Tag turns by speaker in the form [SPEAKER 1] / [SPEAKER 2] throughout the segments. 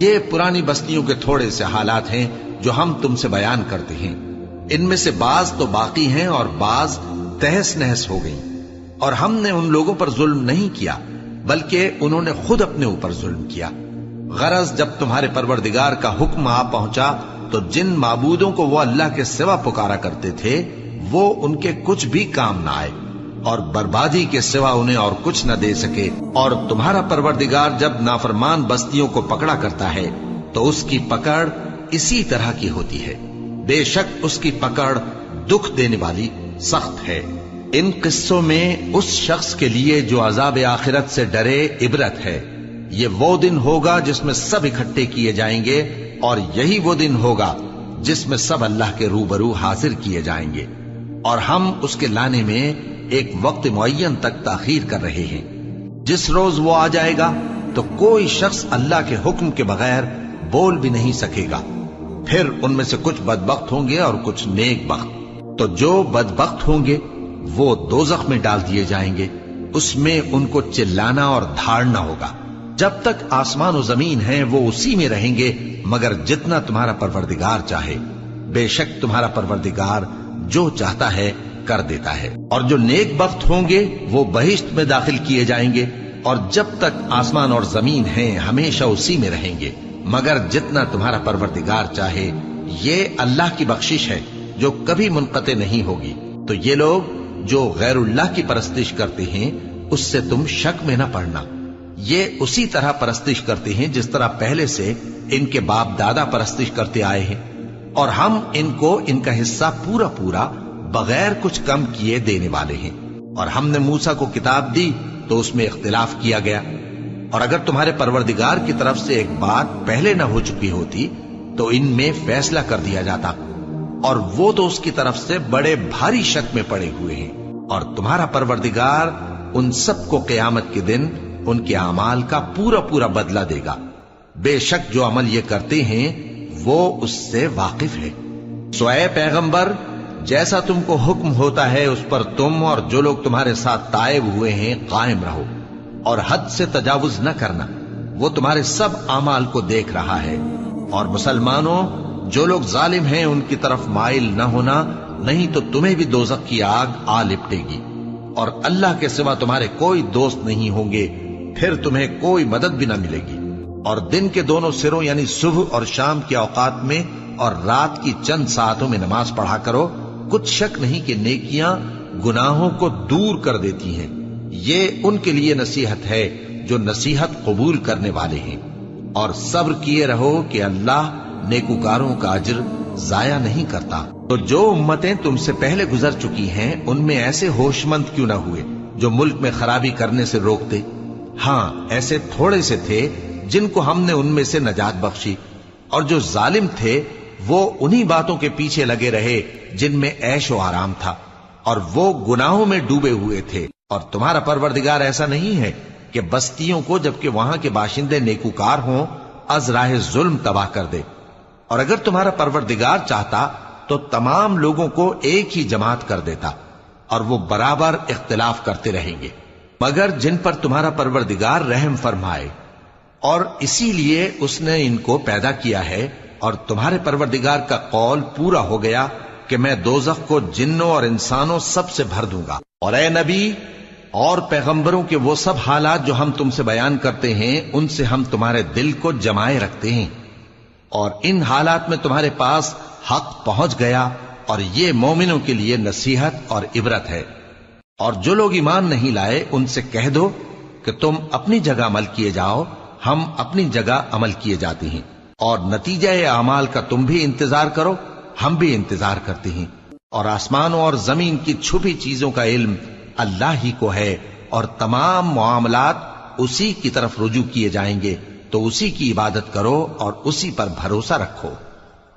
[SPEAKER 1] یہ پرانی بستیوں کے تھوڑے سے حالات ہیں جو ہم تم سے بیان کرتے ہیں، ان میں سے بعض تو باقی ہیں اور بعض تہس نہس ہو گئیں، اور ہم نے ان لوگوں پر ظلم نہیں کیا بلکہ انہوں نے خود اپنے اوپر ظلم کیا۔ غرض جب تمہارے پروردگار کا حکم آ پہنچا تو جن معبودوں کو وہ اللہ کے سوا پکارا کرتے تھے وہ ان کے کچھ بھی کام نہ آئے، اور بربادی کے سوا انہیں اور کچھ نہ دے سکے۔ اور تمہارا پروردگار جب نافرمان بستیوں کو پکڑا کرتا ہے تو اس کی پکڑ اسی طرح کی ہوتی ہے، بے شک اس کی پکڑ دکھ دینے والی سخت ہے۔ ان قصوں میں اس شخص کے لیے جو عذاب آخرت سے ڈرے عبرت ہے۔ یہ وہ دن ہوگا جس میں سب اکٹھے کیے جائیں گے، اور یہی وہ دن ہوگا جس میں سب اللہ کے روبرو حاضر کیے جائیں گے، اور ہم اس کے لانے میں ایک وقت معین تک تاخیر کر رہے ہیں۔ جس روز وہ آ جائے گا تو کوئی شخص اللہ کے حکم کے بغیر بول بھی نہیں سکے گا۔ پھر ان میں سے کچھ بدبخت ہوں گے اور کچھ نیک بخت۔ تو جو بدبخت ہوں گے وہ دوزخ میں ڈال دیے جائیں گے، اس میں ان کو چلانا اور دھاڑنا ہوگا۔ جب تک آسمان و زمین ہیں وہ اسی میں رہیں گے مگر جتنا تمہارا پروردگار چاہے۔ بے شک تمہارا پروردگار جو چاہتا ہے کر دیتا ہے۔ اور جو نیک بخت ہوں گے وہ بہشت میں داخل کیے جائیں گے، اور جب تک آسمان اور زمین ہیں ہمیشہ اسی میں رہیں گے مگر جتنا تمہارا پروردگار چاہے۔ یہ اللہ کی بخشش ہے جو کبھی منقطع نہیں ہوگی۔ تو یہ لوگ جو غیر اللہ کی پرستش کرتے ہیں اس سے تم شک میں نہ پڑنا۔ یہ اسی طرح پرستش کرتے ہیں جس طرح پہلے سے ان کے باپ دادا پرستش کرتے آئے ہیں، اور ہم ان کو ان کا حصہ پورا پورا بغیر کچھ کم کیے دینے والے ہیں۔ اور ہم نے موسیٰ کو کتاب دی تو اس میں اختلاف کیا گیا، اور اگر تمہارے پروردگار کی طرف سے ایک بات پہلے نہ ہو چکی ہوتی تو ان میں فیصلہ کر دیا جاتا، اور وہ تو اس کی طرف سے بڑے بھاری شک میں پڑے ہوئے ہیں۔ اور تمہارا پروردگار ان سب کو قیامت کے دن ان کے اعمال کا پورا پورا بدلہ دے گا۔ بے شک جو عمل یہ کرتے ہیں وہ اس سے واقف ہے۔ سو اے پیغمبر، جیسا تم کو حکم ہوتا ہے اس پر تم اور جو لوگ تمہارے ساتھ تائب ہوئے ہیں قائم رہو، اور حد سے تجاوز نہ کرنا، وہ تمہارے سب اعمال کو دیکھ رہا ہے۔ اور مسلمانوں، جو لوگ ظالم ہیں ان کی طرف مائل نہ ہونا، نہیں تو تمہیں بھی دوزخ کی آگ آ لپٹے گی، اور اللہ کے سوا تمہارے کوئی دوست نہیں ہوں گے، پھر تمہیں کوئی مدد بھی نہ ملے گی۔ اور دن کے دونوں سروں یعنی صبح اور شام کے اوقات میں اور رات کی چند ساعتوں میں نماز پڑھا کرو، کچھ شک نہیں کہ نیکیاں گناہوں کو دور کر دیتی ہیں۔ یہ ان کے لیے نصیحت ہے جو نصیحت قبول کرنے والے ہیں۔ اور صبر کیے رہو کہ اللہ نیکوکاروں کا اجر ضائع نہیں کرتا۔ تو جو امتیں تم سے پہلے گزر چکی ہیں ان میں ایسے ہوش مند کیوں نہ ہوئے جو ملک میں خرابی کرنے سے روکتے؟ ہاں، ایسے تھوڑے سے تھے جن کو ہم نے ان میں سے نجات بخشی، اور جو ظالم تھے وہ انہی باتوں کے پیچھے لگے رہے جن میں عیش و آرام تھا، اور وہ گناہوں میں ڈوبے ہوئے تھے۔ اور تمہارا پروردگار ایسا نہیں ہے کہ بستیوں کو جبکہ وہاں کے باشندے نیکوکار ہوں از راہ ظلم تباہ کر دے۔ اور اگر تمہارا پروردگار چاہتا تو تمام لوگوں کو ایک ہی جماعت کر دیتا، اور وہ برابر اختلاف کرتے رہیں گے، مگر جن پر تمہارا پروردگار رحم فرمائے۔ اور اسی لیے اس نے ان کو پیدا کیا ہے، اور تمہارے پروردگار کا قول پورا ہو گیا کہ میں دوزخ کو جنوں اور انسانوں سب سے بھر دوں گا۔ اور اے نبی اور پیغمبروں کے وہ سب حالات جو ہم تم سے بیان کرتے ہیں ان سے ہم تمہارے دل کو جمائے رکھتے ہیں، اور ان حالات میں تمہارے پاس حق پہنچ گیا، اور یہ مومنوں کے لیے نصیحت اور عبرت ہے۔ اور جو لوگ ایمان نہیں لائے ان سے کہہ دو کہ تم اپنی جگہ عمل کیے جاؤ، ہم اپنی جگہ عمل کیے جاتے ہیں، اور نتیجہ اعمال کا تم بھی انتظار کرو، ہم بھی انتظار کرتے ہیں۔ اور آسمانوں اور زمین کی چھپی چیزوں کا علم اللہ ہی کو ہے، اور تمام معاملات اسی کی طرف رجوع کیے جائیں گے، تو اسی کی عبادت کرو اور اسی پر بھروسہ رکھو۔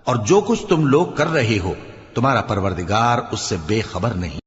[SPEAKER 1] اور جو کچھ تم لوگ کر رہے ہو تمہارا پروردگار اس سے بے خبر نہیں۔